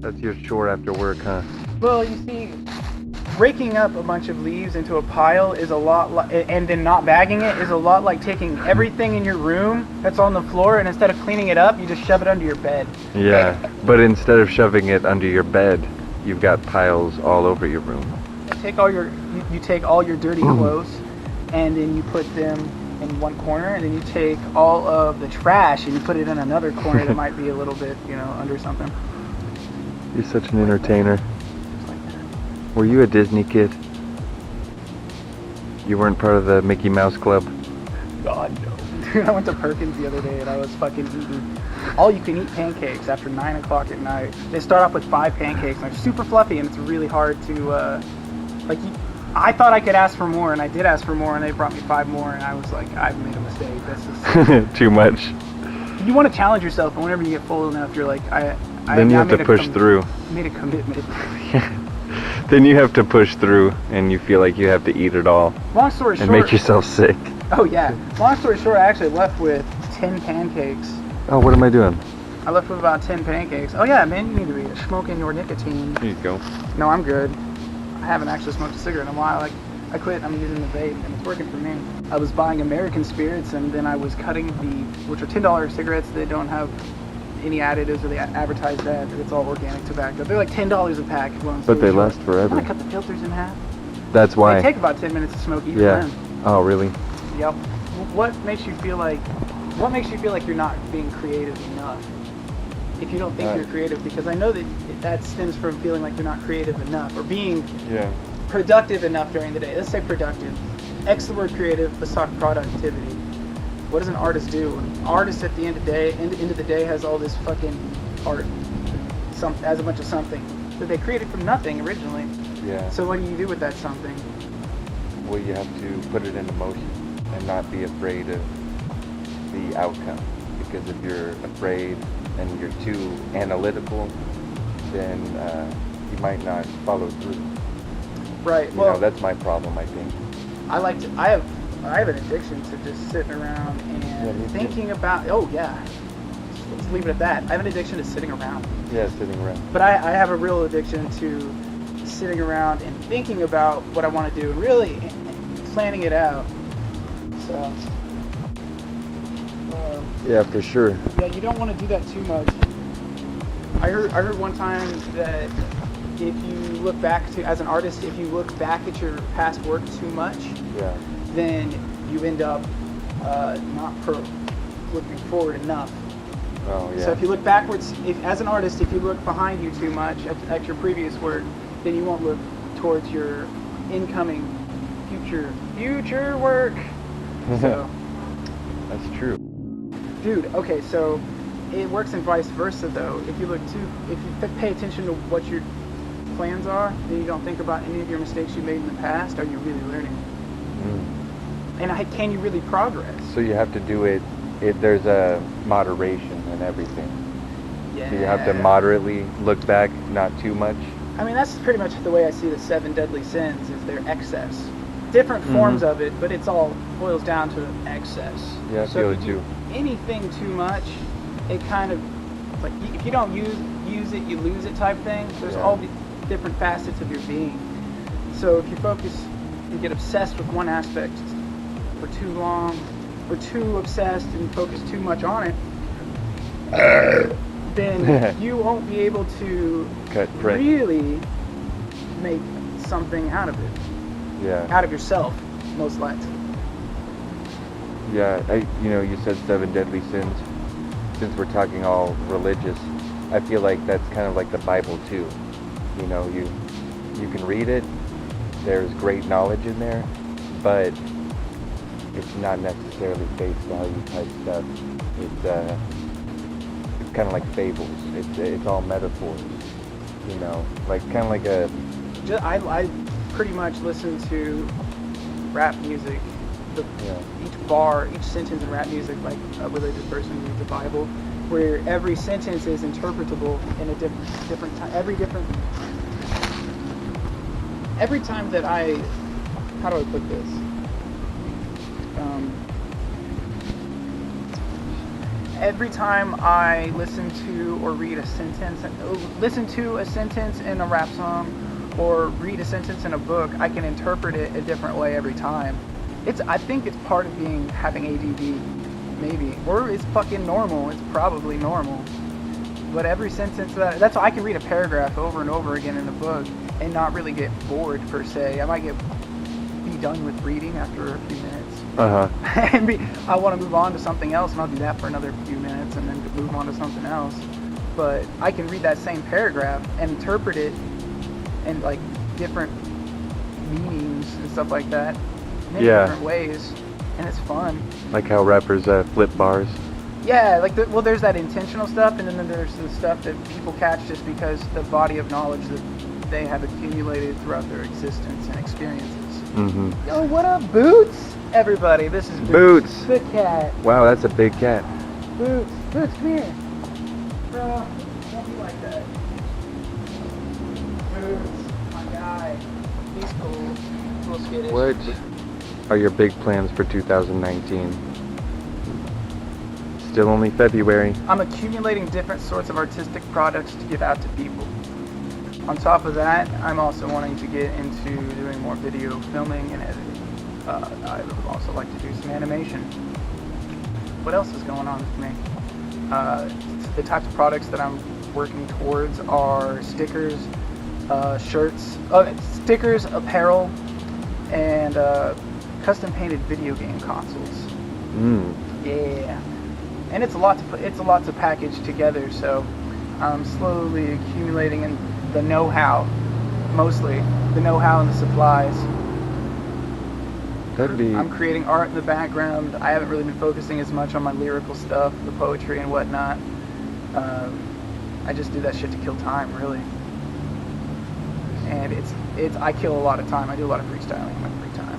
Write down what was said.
That's your chore after work, huh? Well, you see, raking up a bunch of leaves into a pile is a lot like, and then not bagging it is a lot like taking everything in your room that's on the floor, and instead of cleaning it up, you just shove it under your bed. Yeah, but instead of shoving it under your bed, you've got piles all over your room. You take all your dirty clothes, and then you put them in one corner, and then you take all of the trash and you put it in another corner that might be a little bit, under something. You're such an entertainer. Were you a Disney kid? You weren't part of the Mickey Mouse Club? God, no. Dude, I went to Perkins the other day and I was fucking eating all-you-can-eat pancakes after 9 o'clock at night. They start off with 5 pancakes and they're super fluffy and it's really hard to, I thought I could ask for more, and I did ask for more, and they brought me 5 more, and I was like, I've made a mistake. This is Too much. You want to challenge yourself, and whenever you get full enough, you're like, Then you have to push through. Made a commitment. Then you have to push through, and you feel like you have to eat it all. Long story short. And make yourself sick. Oh yeah. Long story short, I actually left with 10 pancakes. Oh, what am I doing? I left with about 10 pancakes. Oh yeah, man, you need to be smoking your nicotine. Here you go. No, I'm good. I haven't actually smoked a cigarette in a while. I quit. I'm using the vape, and it's working for me. I was buying American spirits, and then I was cutting which are $10 cigarettes. They don't have any additives, or they advertise that it's all organic tobacco. They're like $10 a pack. But they last forever. I'm gonna cut the filters in half. That's why. They take about 10 minutes to smoke each Yeah. one. Oh, really? Yep. What makes you feel like you're not being creative enough? If you don't think you're creative, because I know that stems from feeling like you're not creative enough or being productive enough during the day. Let's say productive. X the word creative. Let's talk productivity. What does an artist do? An artist at the end of the day has all this fucking art, has a bunch of something that they created from nothing originally. Yeah. So what do you do with that something? Well, you have to put it into motion and not be afraid of the outcome. Because if you're afraid and you're too analytical, then you might not follow through. Right. Well, that's my problem, I think. I have an addiction to just sitting around and thinking about. Oh yeah. Let's leave it at that. I have an addiction to sitting around. Yeah, sitting around. But I have a real addiction to sitting around and thinking about what I want to do and really planning it out. So. Yeah, for sure. Yeah, you don't want to do that too much. I heard one time that if you look back as an artist, if you look back at your past work too much, then you end up not looking forward enough. Oh, yeah. So if you look backwards, as an artist, if you look behind you too much at your previous work, then you won't look towards your incoming future work. So that's true. Dude, okay, so it works in vice versa though. If you pay attention to what your plans are, then you don't think about any of your mistakes you made in the past, are you really learning? And can you really progress? So you have to do it, there's a moderation in everything. Yeah. So you have to moderately look back, not too much. I mean, that's pretty much the way I see the 7 deadly sins, is their excess. Different forms of it, but it's all boils down to excess. Yeah, I feel it too. Anything too much, it kind of, like, if you don't use it, you lose it type thing. There's all the different facets of your being. So if you get obsessed with one aspect for too long, or too obsessed and focus too much on it, then you won't be able to really make something out of it. Yeah. Out of yourself, most likely. Yeah, you said 7 deadly sins. Since we're talking all religious, I feel like that's kind of like the Bible too. You know, you can read it. There's great knowledge in there, but it's not necessarily face value type stuff. It's kind of like fables. It's all metaphors. You know, like kind of like a. I pretty much listen to rap music. Each sentence in rap music, like a religious person reads the Bible, where every sentence is interpretable in a different time. Every time that how do I put this? every time I listen to or read a sentence, listen to a sentence in a rap song, or read a sentence in a book, I can interpret it a different way every time. I think it's part of having ADD, maybe, or it's fucking normal. It's probably normal. But every sentence that's why I can read a paragraph over and over again in a book and not really get bored per se. I might be done with reading after a few minutes. And I want to move on to something else, and I'll do that for another few minutes and then move on to something else. But I can read that same paragraph and interpret it in like different meanings and stuff like that, many different ways, and it's fun. Like how rappers flip bars. Yeah, like there's that intentional stuff, and then there's the stuff that people catch just because the body of knowledge that they have accumulated throughout their existence and experiences. Mm-hmm. Yo, what up, Boots? Everybody, this is Boots. The cat. Wow, that's a big cat. Boots, come here. Bro, don't be like that. Boots, my guy. He's cool. Cool skittish. What are your big plans for 2019? Still only February. I'm accumulating different sorts of artistic products to give out to people. On top of that, I'm also wanting to get into doing more video filming and editing. I would also like to do some animation. What else is going on with me? The types of products that I'm working towards are stickers, shirts, stickers, apparel, and custom painted video game consoles. Yeah, and it's a lot to package together. So I'm slowly accumulating in the know-how, mostly the know-how and the supplies. I'm creating art in the background. I haven't really been focusing as much on my lyrical stuff, the poetry and whatnot. I just do that shit to kill time, really. And I kill a lot of time. I do a lot of freestyling in my free time.